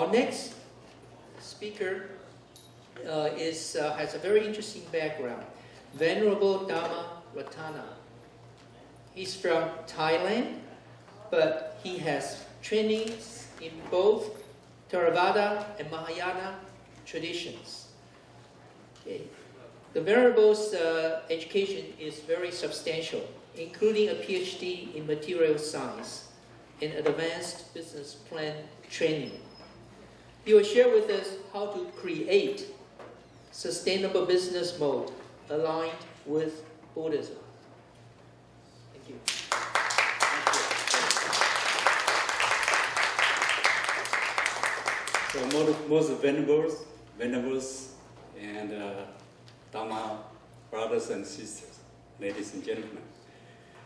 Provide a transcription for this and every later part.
Our next speaker has a very interesting background. Venerable Dhamma Ratana. He's from Thailand, but he has trainings in both Theravada and Mahayana traditions. Okay. The Venerable's education is very substantial, including a PhD in material science and advanced business plan training. He will share with us how to create sustainable business mode aligned with Buddhism. Thank you. So most venerables, and Dhamma brothers and sisters, ladies and gentlemen.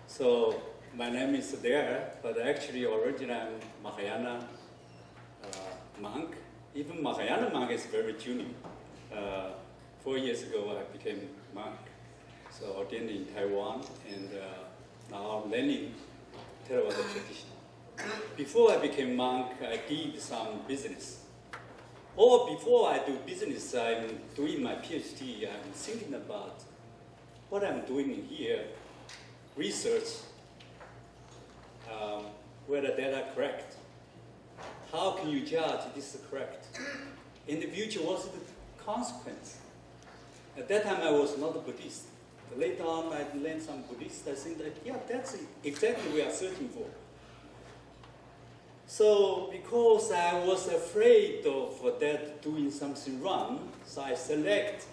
So my name is there, but actually originally I'm Mahayana monk. Even Mahayana monk is very junior. 4 years ago I became monk. So ordained in Taiwan and now learning Theravada tradition. Before I became monk, I did some business. Or before I do business, I'm doing my PhD, I'm thinking about what I'm doing here, research, whether that are correct. How can you judge this is correct? In the future, what's the consequence? At that time, I was not a Buddhist. But later on, I learned some Buddhist. I think that, yeah, that's exactly what we are searching for. So, because I was afraid of that doing something wrong, so I select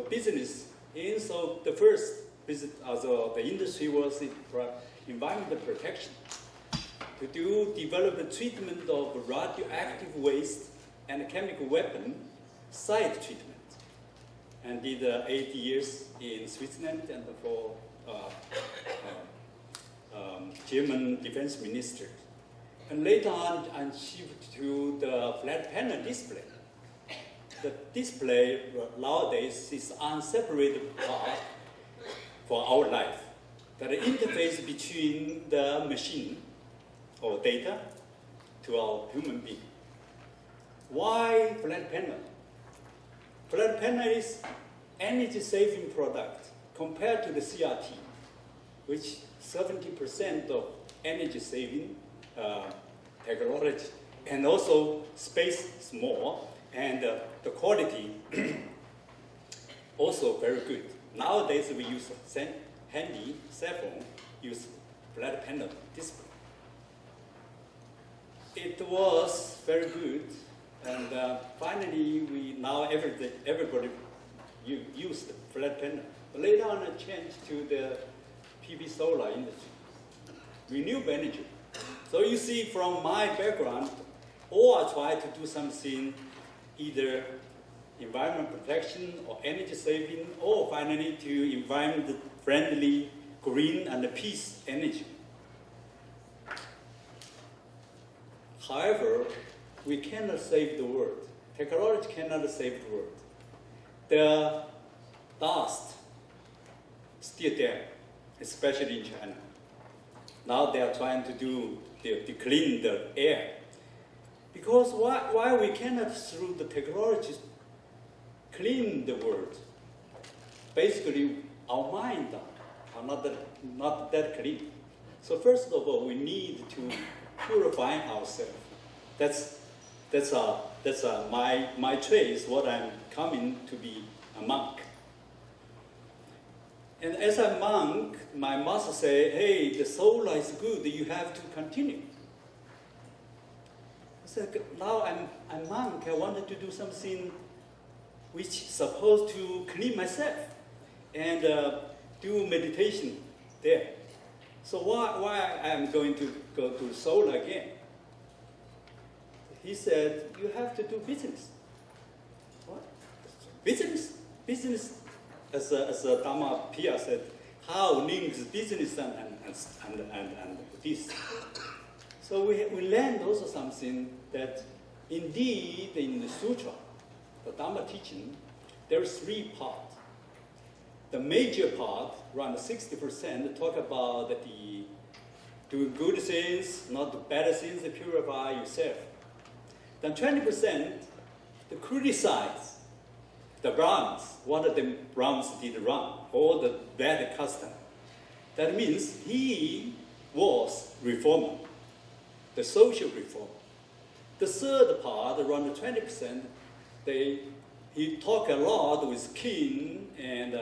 business. And so the first visit, the industry was environmental protection. To develop the treatment of radioactive waste and chemical weapon site treatment. And did 8 years in Switzerland and for German defense minister. And later on, I shifted to the flat panel display. The display nowadays is unseparated part for our life. The interface between the machine or data to our human being. Why flat panel? Flat panel is energy-saving product compared to the CRT, which 70% of energy-saving technology, and also space small, and the quality also very good. Nowadays we use handy cell phone, use flat panel display. It was very good, and finally now everybody use the flat panel. But later on I changed to the PV solar industry, renewable energy. So you see from my background, or I try to do something either environment protection or energy saving, or finally to environment friendly, green and peace energy. However, we cannot save the world. Technology cannot save the world. The dust still there, especially in China. Now they are trying to clean the air. Because why we cannot, through the technology, clean the world? Basically, our minds are not that clean. So first of all, we need to purify ourselves. That's my choice, what I'm coming to be a monk. And as a monk, my master say, hey, the solar is good, you have to continue. I said, now I'm monk, I wanted to do something which is supposed to clean myself and do meditation there. So why I'm going to go to solar again? He said, you have to do business. What? Business? Business, as a Dhamma Pia said, how links business and Buddhism. So we learned also something that indeed in the sutra, the Dhamma teaching, there are 3 parts. The major part, around 60%, talk about do good things, not bad things, purify yourself. Then 20% to criticize the Brahms, what the Brahms did wrong, all the bad custom. That means he was reformer, the social reformer. The third part, around 20%, he talked a lot with king and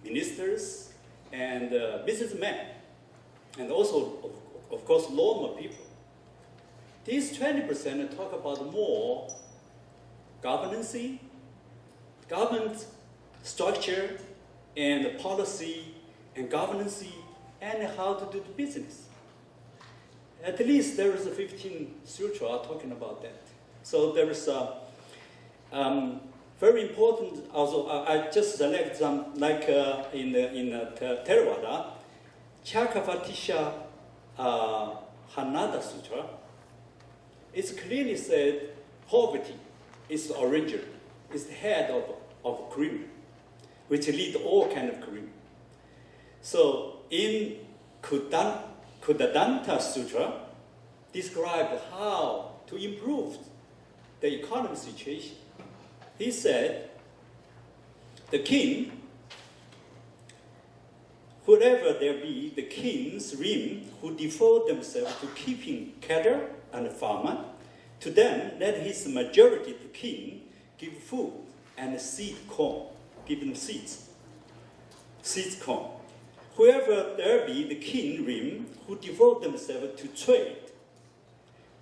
ministers and businessmen, and also, of course, normal people. These 20% talk about more governance, government structure, and policy, and governance, and how to do the business. At least there is a 15 sutra talking about that. So there is a very important. Also, I just select some, like in Theravada, Chakavatisha Hanada Sutra. It's clearly said poverty is the origin, is the head of crime, which lead all kind of crime. So in Kudadanta Sutra, described how to improve the economic situation. He said, the king, whoever there be, the king's rim who devote themselves to keeping cattle and farmer, to them let his majority, the king, give food and seed corn, give them seeds corn. Whoever there be, the king rim who devote themselves to trade,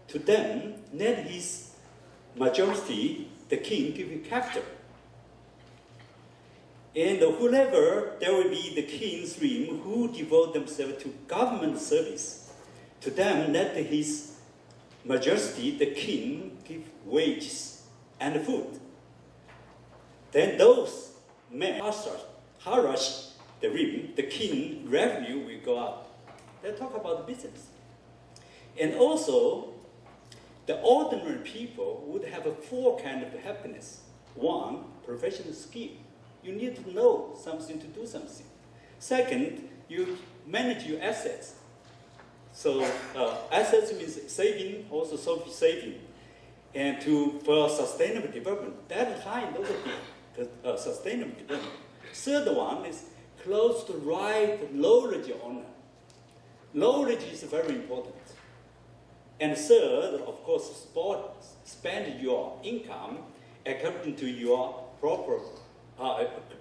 to them let his majority, the king, give you capital. And whoever there will be, the king's rim who devote themselves to government service, to them let his majesty, the king, give wages and food. Then those men harass the rim, the king revenue will go up. They talk about business. And also, the ordinary people would have four kinds of happiness. One, professional skill. You need to know something to do something. Second, you manage your assets. So assets means saving, also saving. And for sustainable development, that high the sustainable development. Third one is close to right knowledge honor. Knowledge is very important. And third, of course, spend your income according to your proper,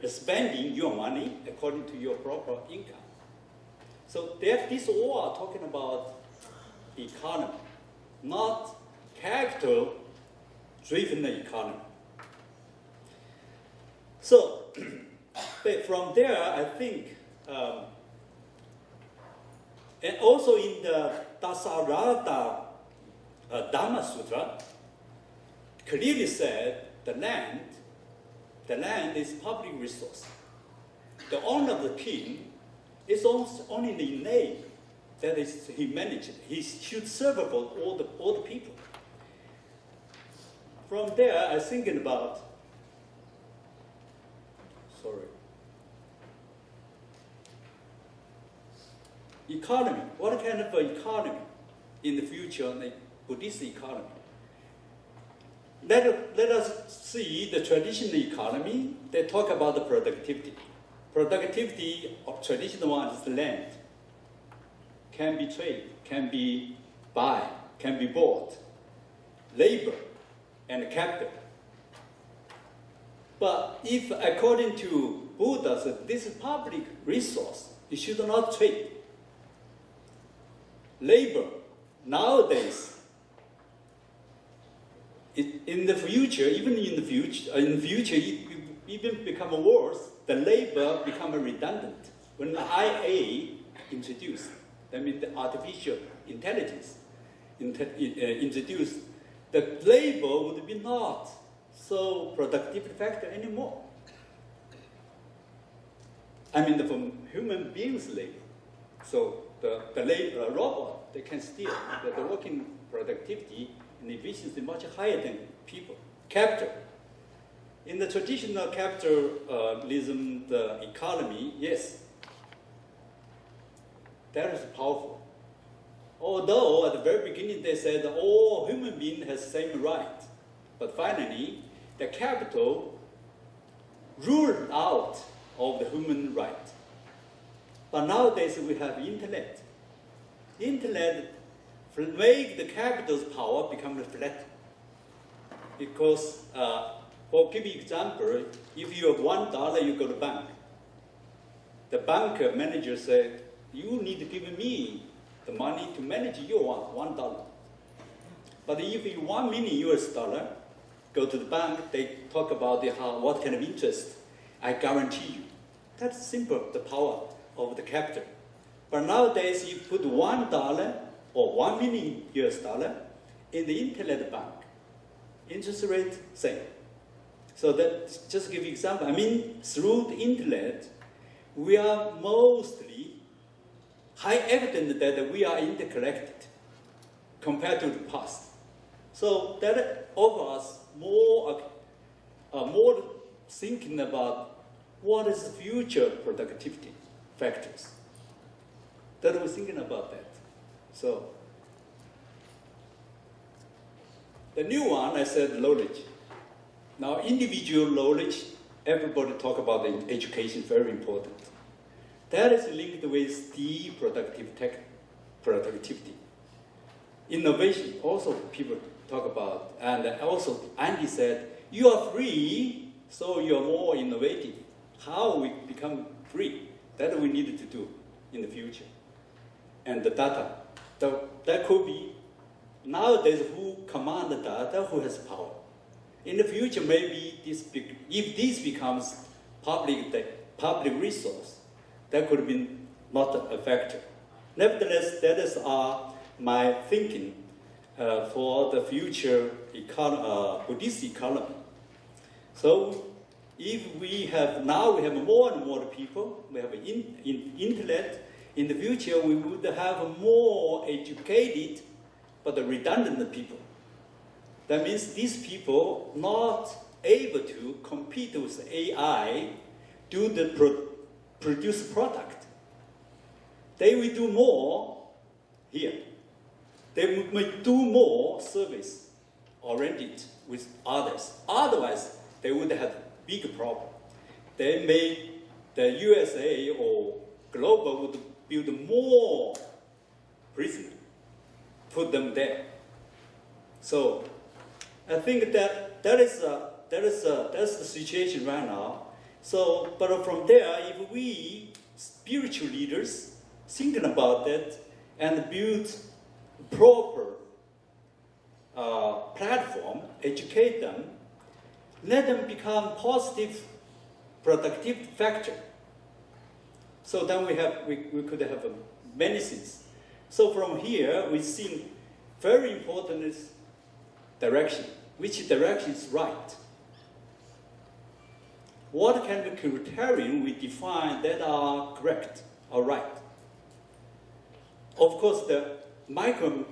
spending your money according to your proper income. So these all are talking about economy, not capital-driven economy. So from there, I think, and also in the Dasarada Dhamma Sutra, clearly said the land is public resource. The honor of the king is only the name. That is, he managed. He should serve about all the people. From there, I'm thinking about. Economy. What kind of economy in the future, the Buddhist economy? Let us see the traditional economy. They talk about the productivity. Productivity of traditional one is the land. Can be trade, can be buy, can be bought. Labor and capital. But if according to Buddha, this is public resource, you should not trade. Labor, nowadays, in the future, it even become worse. The labor become redundant. When the IA introduced, that means the artificial intelligence introduced, the labor would be not so productive factor anymore. I mean, from human beings' labor. So the robot, they can still, the working productivity and efficiency much higher than people. Capital. In the traditional capitalism, the economy, yes, that is powerful. Although at the very beginning they said all human beings have the same right, but finally the capital ruled out of the human right. But nowadays we have internet. Internet make the capital's power become flat. Because, for giving example, if you have $1, you go to bank. The bank manager said, you need to give me the money to manage your $1. But if you $1 million US, go to the bank, they talk about what kind of interest I guarantee you. That's simple, the power of the capital. But nowadays, you put $1 or $1 million US in the internet bank. Interest rate, same. So that, just to give you an example, I mean, through the internet, we are mostly high evident that we are interconnected compared to the past. So that offers us more thinking about what is the future productivity factors. That we're thinking about that. So the new one, I said knowledge. Now individual knowledge, everybody talk about in education, very important. That is linked with the productivity. Innovation, also people talk about, and also Andy said, you are free, so you are more innovative. How we become free? That we need to do in the future. And the data, that could be, nowadays who command the data, who has power. In the future, maybe if this becomes public resource, that could have been not a factor. Nevertheless, that is my thinking for the future Buddhist economy. So if we have more and more people, we have internet, in the future we would have more educated but redundant people. That means these people not able to compete with AI, produce product. They will do more here. They may do more service oriented with others. Otherwise, they would have big problem. The USA or global would build more prisoners, put them there. So I think that's the situation right now. So, but from there, if we spiritual leaders thinking about that and build proper platform, educate them, let them become positive, productive factor. So then we could have many things. So from here, we see very important is direction. Which direction is right? What kind of criteria we define that are correct or right? Of course, the micro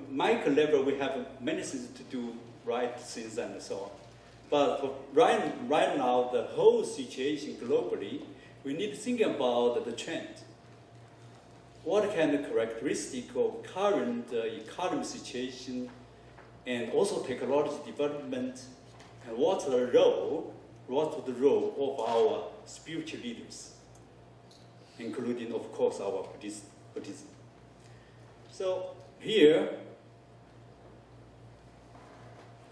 level, we have many things to do, right things and so on. But for right now, the whole situation globally, we need to think about the trend. What kind of characteristic of current economic situation and also technology development, and what's the role of our spiritual leaders, including, of course, our Buddhism. So here,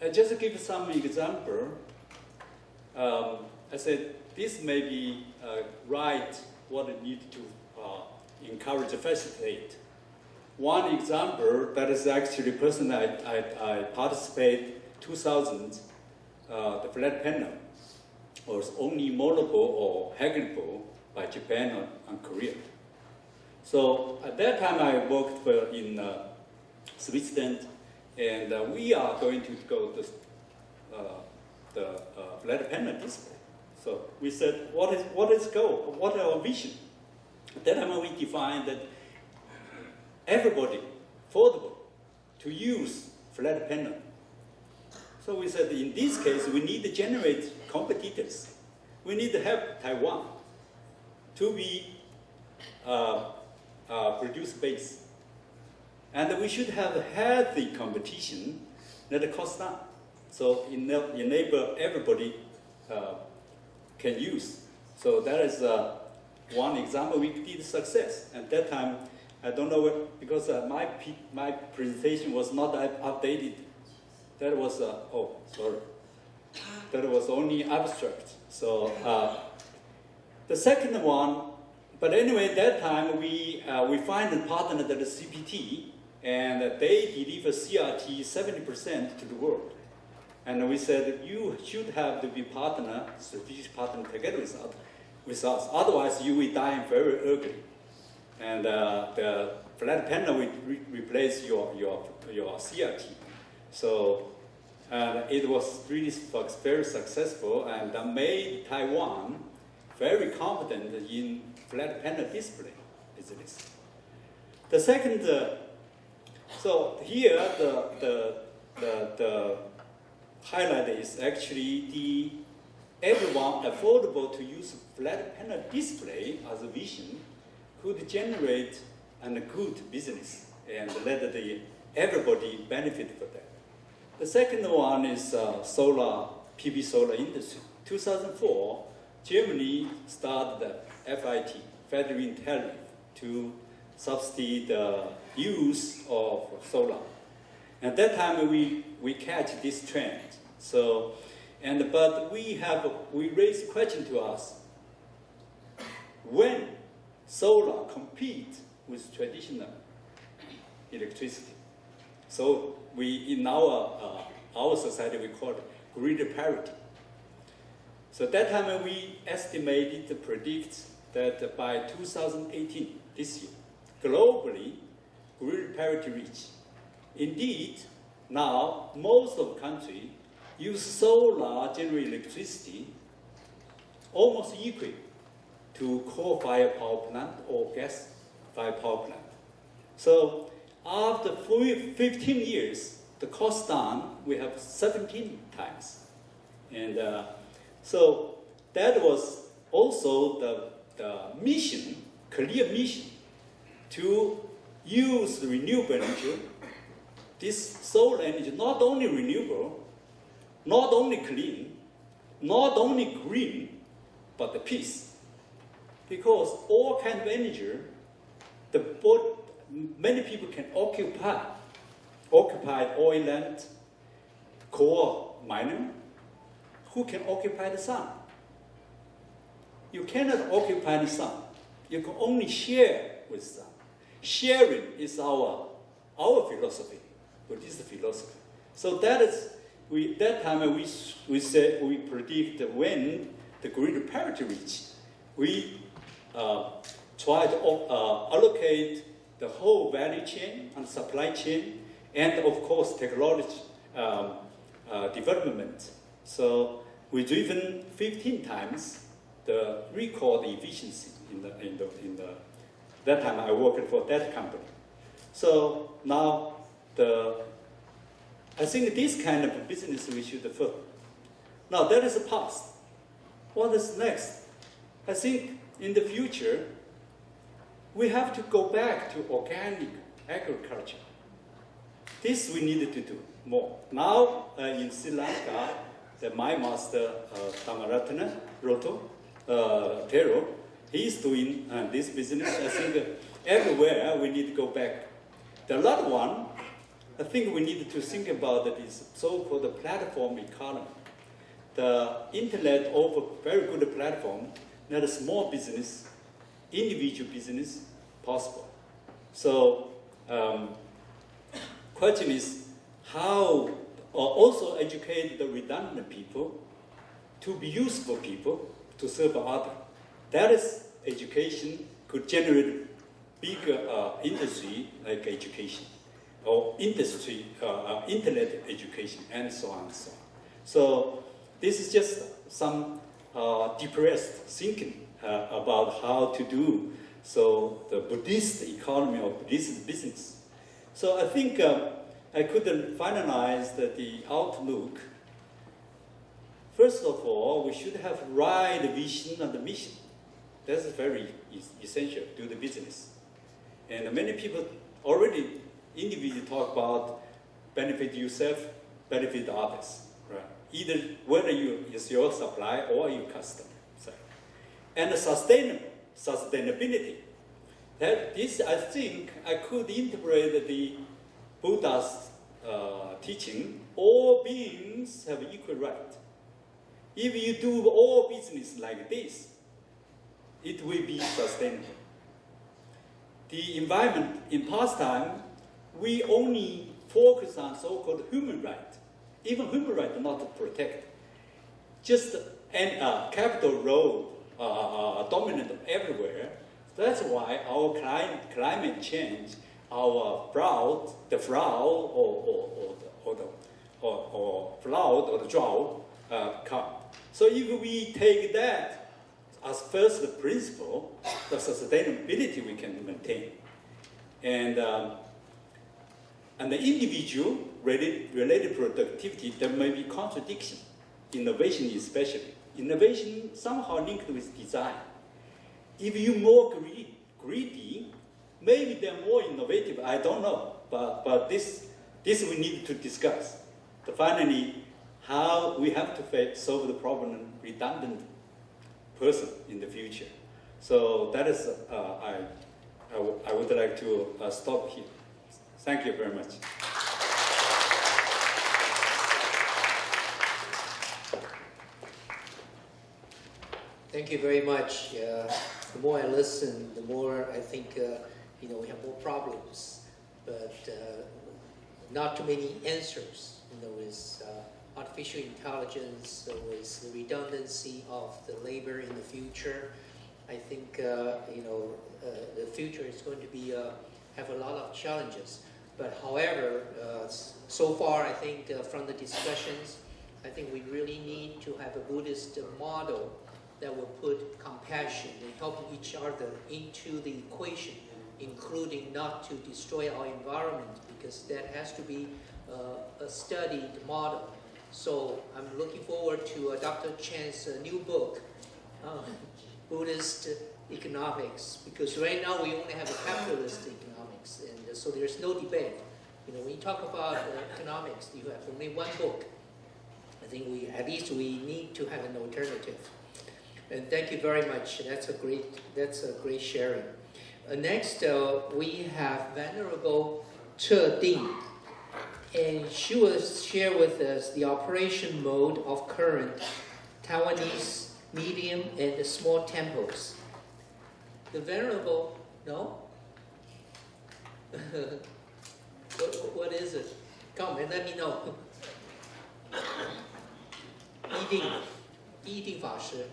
I just give some example. I said this may be right what we need to encourage and facilitate. One example that is actually person I participate 2000, the flat panel was only moldable or hackable by Japan and Korea. So at that time I worked in Switzerland, and we are going to go to the flat panel display. So we said, what is goal? What is our vision? At that time we defined that everybody affordable to use flat panel. So we said in this case we need to generate competitors. We need to help Taiwan to be produce base. And we should have a healthy competition that costs down. So enable everybody can use. So that is one example we did success. At that time, I don't know what, because my presentation was not updated. That was, that was only abstract. So the second one, but anyway, that time we find a partner that is CPT, and they deliver CRT 70% to the world. And we said, you should have to be partner, strategic partner together with us. Otherwise, you will die very early. And the flat panel will replace your CRT. So it was really very successful and made Taiwan very confident in flat panel display business. The second, so here the highlight is actually everyone affordable to use flat panel display as a vision could generate a good business and let everybody benefit from that. The second one is PV solar industry. 2004, Germany started the FIT, Federal Intelligence, to subsidy the use of solar. At that time, we catch this trend. So, but we raised question to us, when solar compete with traditional electricity. So in our society, we call it grid parity. So at that time, we estimated to predict that by 2018, this year, globally, grid parity reach. Indeed, now most of the country use solar generate electricity almost equal to coal-fired power plant or gas-fired power plant. So after 15 years, the cost down, we have 17 times. And so that was also the mission, clear mission, to use the renewable energy. This solar energy, not only renewable, not only clean, not only green, but the peace. Because all kind of energy, many people can occupy oil and coal mining. Who can occupy the sun? You cannot occupy the sun. You can only share with sun. Sharing is our philosophy, Buddhist philosophy. So that time we said we predict that when the grid parity reach, we try to allocate the whole value chain and supply chain, and of course technology development. So we driven 15 times the record efficiency in the that time I worked for that company. So now I think this kind of business we should follow. Now that is the past. What is next? I think in the future, we have to go back to organic agriculture. This we needed to do more. Now in Sri Lanka, my master Tamaratana Tero, he's doing this business. I think everywhere we need to go back. The other one, I think we need to think about this so-called platform economy. The internet offers very good platform that a small business, individual business possible. So question is how also educate the redundant people to be useful people to serve others. That is education could generate bigger industry like education or industry, internet education, and so on and so on. So this is just some depressed thinking about how to do so the Buddhist economy or Buddhist business. So I think I couldn't finalize the outlook. First of all, we should have right vision and the mission. That's very essential to the business. And many people already individual talk about benefit yourself, benefit others, right? Either whether it's your supply or your customer. So. And sustainability. This, I think, I could interpret the Buddha's teaching, all beings have equal right. If you do all business like this, it will be sustainable. The environment in past time, we only focus on so-called human right. Even human right not to protect. Just capital role dominant everywhere. That's why our climate change, our flood or the drought come. So if we take that as first principle, the sustainability we can maintain. And the individual related productivity, there may be contradiction. Innovation especially. Innovation somehow linked with design. If you're more greedy, maybe they're more innovative, I don't know. But this we need to discuss. So finally, how we have to solve the problem redundant person in the future. So that is, I would like to stop here. Thank you very much. Thank you very much. The more I listen, the more I think we have more problems, but not too many answers. With artificial intelligence, with the redundancy of the labor in the future, I think the future is going to be have a lot of challenges. But however, so far I think from the discussions, I think we really need to have a Buddhist model that will put compassion and helping each other into the equation, including not to destroy our environment, because that has to be a studied model. So I'm looking forward to Dr. Chan's new book, Buddhist Economics, because right now we only have a capitalist economics, and so there's no debate. When you talk about economics, you have only one book. I think at least we need to have an alternative. And thank you very much. That's a great sharing. Next, we have Venerable Che Ding, and she will share with us the operation mode of current Taiwanese medium and small temples. The Venerable, no? What is it? Come and let me know. 一定法师.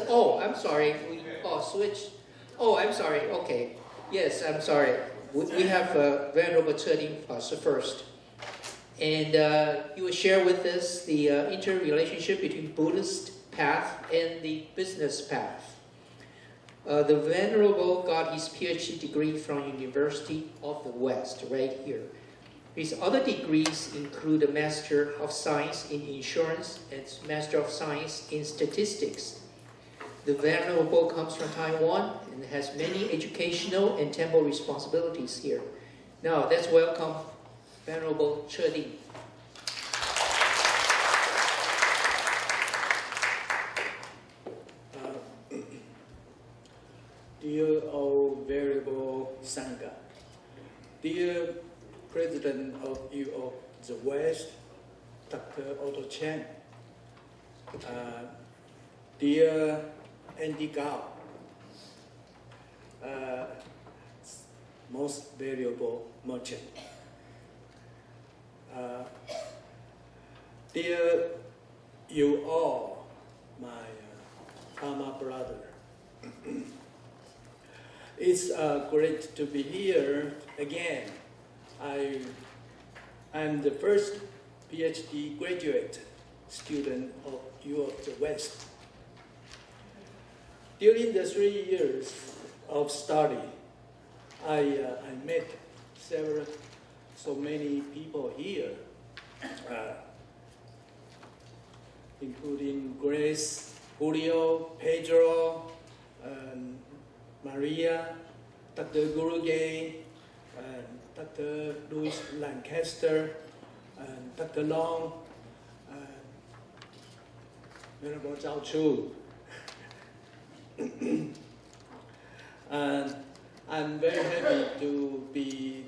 Oh, I'm sorry. Switch. Oh, I'm sorry. Okay. Yes, I'm sorry. We have Venerable Che Ding法师first. And he will share with us the interrelationship between Buddhist path and the business path. The Venerable got his PhD degree from University of the West, right here. His other degrees include a Master of Science in Insurance and Master of Science in Statistics. The Venerable comes from Taiwan and has many educational and temple responsibilities here. Now, let's welcome Venerable Che Ding. Dear old Venerable Sangha, dear President of the West, Dr. Otto Chan, dear Andy Gao, most valuable merchant, dear you all, my Dharma brother. It's great to be here again. I'm the first PhD graduate student of U of the West. During the 3 years of study, I met so many people here, including Grace, Julio, Pedro, Maria, Dr. Gurugay, and Dr. Louis Lancaster, and Dr. Long, and Venerable Zhao Chu. And I'm very happy to be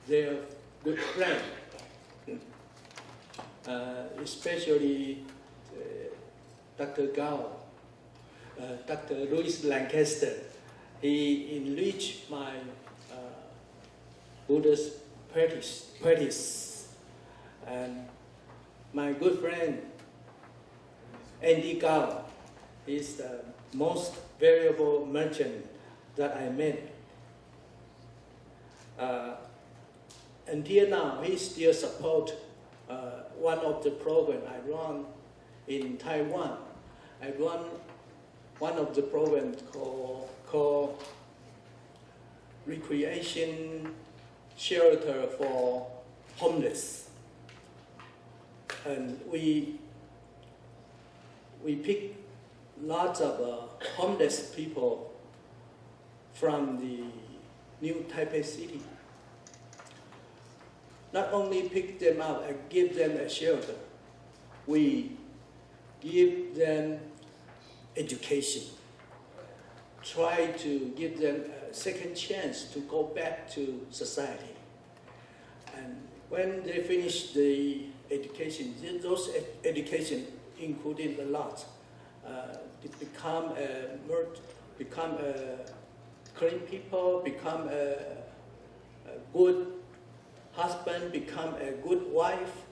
their good friend, especially Dr. Gao, Dr. Louis Lancaster. He enriched my Buddhist practice. And my good friend, Andy Gao, is the most valuable merchant that I met. Until now, he still supports one of the programs I run in Taiwan. I run one of the programs called Recreation Shelter for Homeless. And we pick lots of homeless people from the new Taipei city. Not only pick them up and give them a shelter, we give them education. Try to give them a second chance to go back to society. And when they finish the education, those education including a lot, become clean people, become a good husband, become a good wife,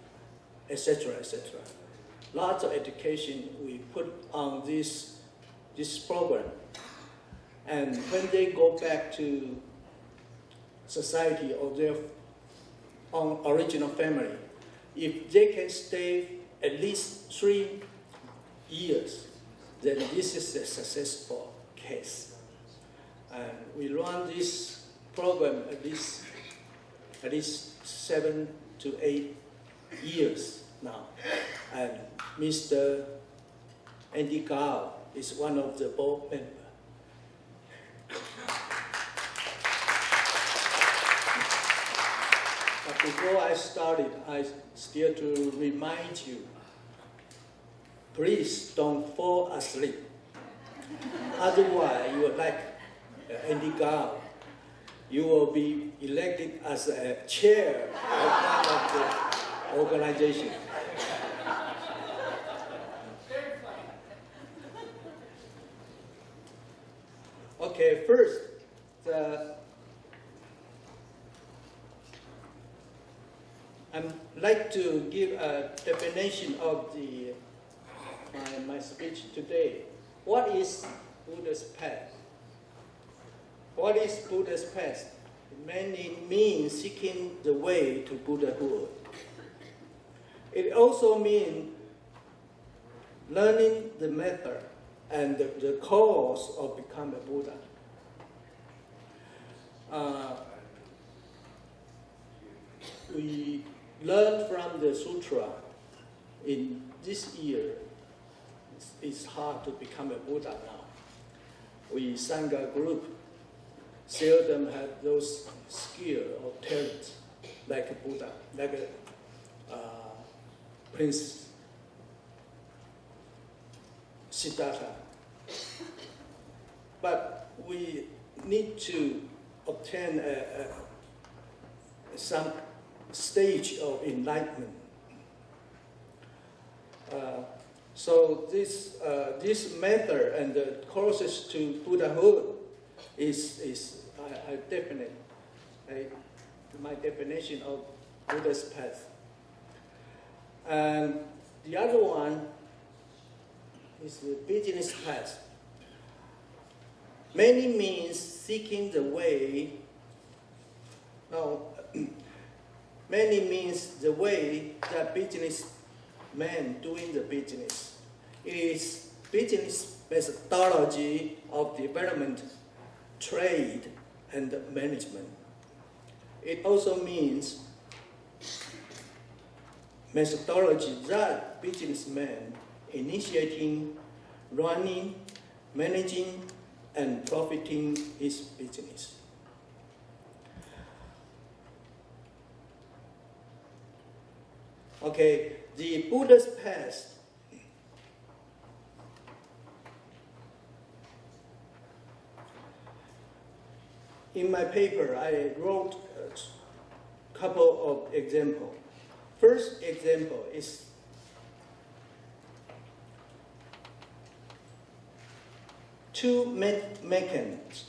etc., etc. Lots of education we put on this program. And when they go back to society or their own original family, if they can stay at least 3 years, then this is a successful case. And we run this program at least 7 to 8 years now. And Mr. Andy Gao is one of the board members. But before I started, I still to remind you, please don't fall asleep. Otherwise, you are like Andy Gao. You will be elected as a chair of one of the organization. Okay, first, I'd like to give a definition of my speech today. What is Buddha's path? What is Buddha's path? It mainly means seeking the way to Buddhahood. It also means learning the method and the cause of becoming a Buddha. We learned from the sutra in this year. It's hard to become a Buddha now. We Sangha group seldom have those skills or talents like a Buddha, like a Prince Siddhartha. But we need to obtain some stage of enlightenment. So this method and the courses to Buddhahood is my definition of Buddha's path. And the other one is the business path. Many means seeking the way. No, many means the way that businessmen doing the business. It is business methodology of development, trade, and management. It also means methodology that businessmen initiating, running, managing, and profiting his business. Okay, the Buddha's past. In my paper, I wrote a couple of examples. First example is two Meccans,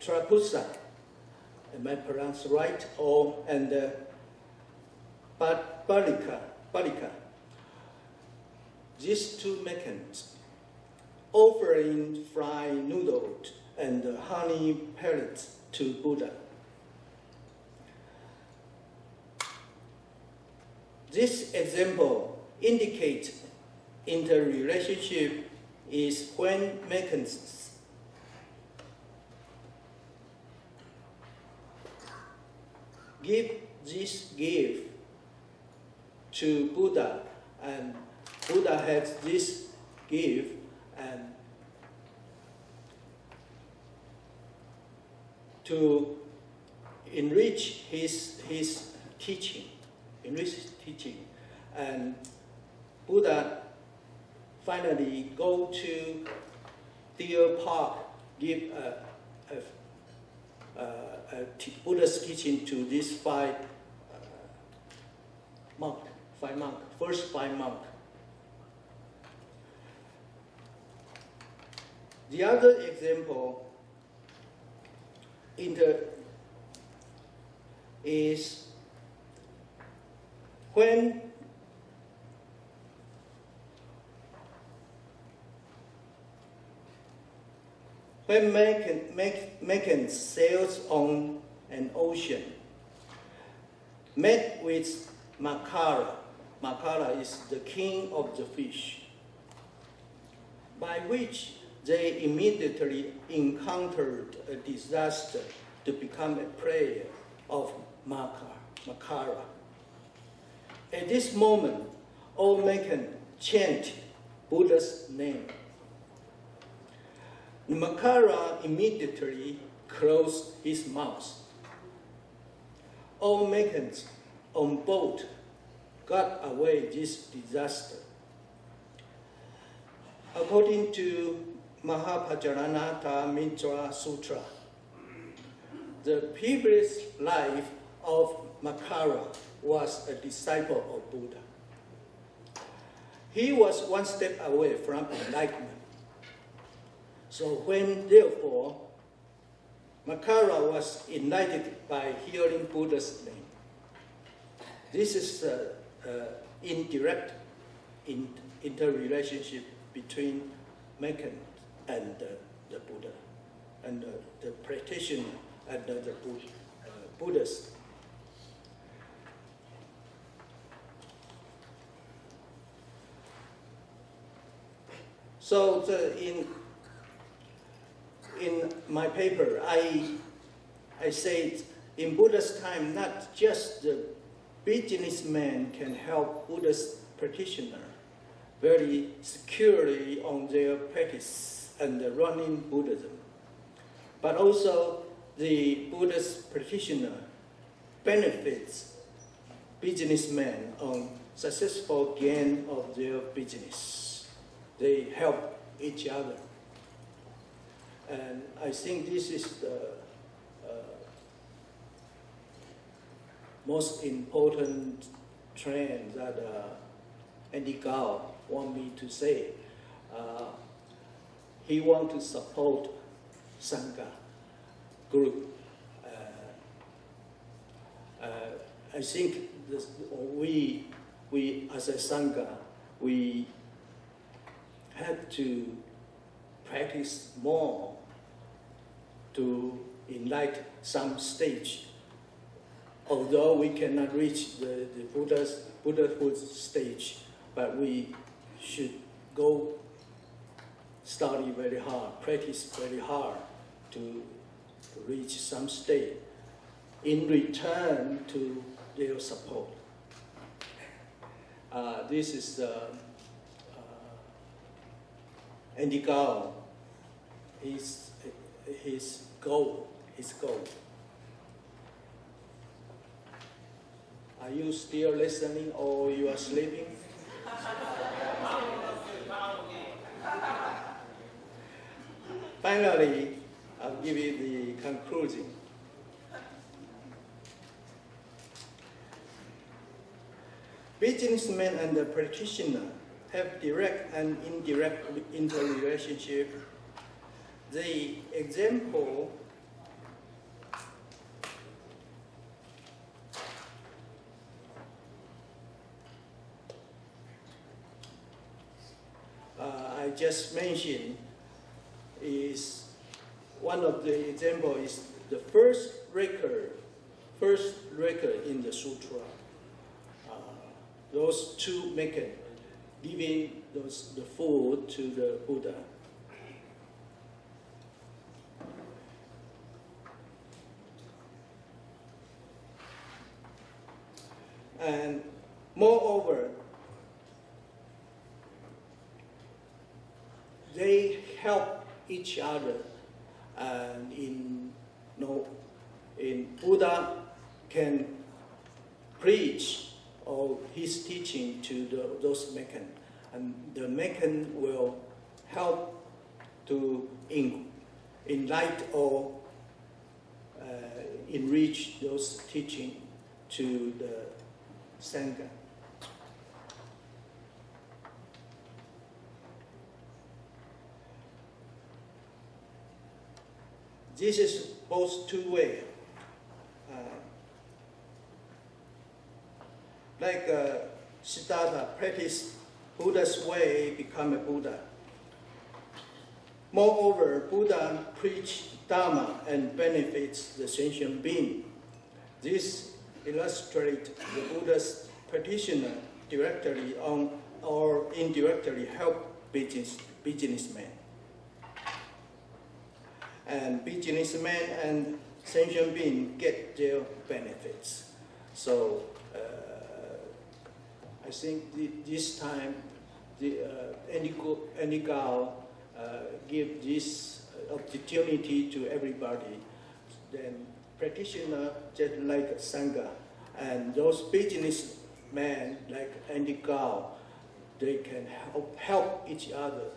Trapusa, am I pronounced right? And Balika. These two Meccans offering fried noodles and honey pellets to Buddha. This example indicates interrelationship is when Meccans give this gift to Buddha, and Buddha has this gift and to enrich his teaching, and Buddha finally go to Deer Park, give Buddha's teaching to these five monks. First five monks. The other example is when Meccans sails on an ocean, met with Makara. Makara is the king of the fish, by which they immediately encountered a disaster to become a prey of Makara. At this moment, all Meccans chant Buddha's name. Makara immediately closed his mouth. All Meccans on boat got away this disaster. According to Mahapajaranatha Mitra Sutra, the previous life of Makara was a disciple of Buddha. He was one step away from enlightenment. So when, therefore, Makara was enlightened by hearing Buddha's name, this is indirect interrelationship between Meccan and the Buddha, and the practitioner and the Buddhist. So in my paper, I said in Buddha's time, not just the businessman can help Buddhist practitioner very securely on their practice and running Buddhism, but also the Buddhist practitioner benefits businessmen on successful gain of their business. They help each other. And I think this is the most important trend that Andy Gao want me to say. He want to support Sangha group. I think we as a Sangha, we have to practice more to enlighten some stage. Although we cannot reach the Buddhahood stage, but we should go study very hard, practice very hard to reach some state in return to their support. This is Andy Gao, his goal. I Are you still listening or you are sleeping? Finally, I'll give you the conclusion. Businessmen and the practitioner have direct and indirect interrelationship. The example I just mentioned is one of the example is the first record in the sutra. Those two mechanics, giving the food to the Buddha. And moreover, they help each other, and in Buddha can preach or his teaching to those Meccan, and the Meccan will help to enlighten or enrich those teaching to the Sangha. This is both two ways. Like Siddhartha practiced Buddha's way, become a Buddha. Moreover, Buddha preached Dharma and benefits the sentient being. This illustrates the Buddha's practitioner directly or indirectly help businessmen. And businessmen and sentient beings get their benefits. So I think this time Enigao give this opportunity to everybody. Then practitioner just like Sangha, and those businessmen like Enigao, they can help each other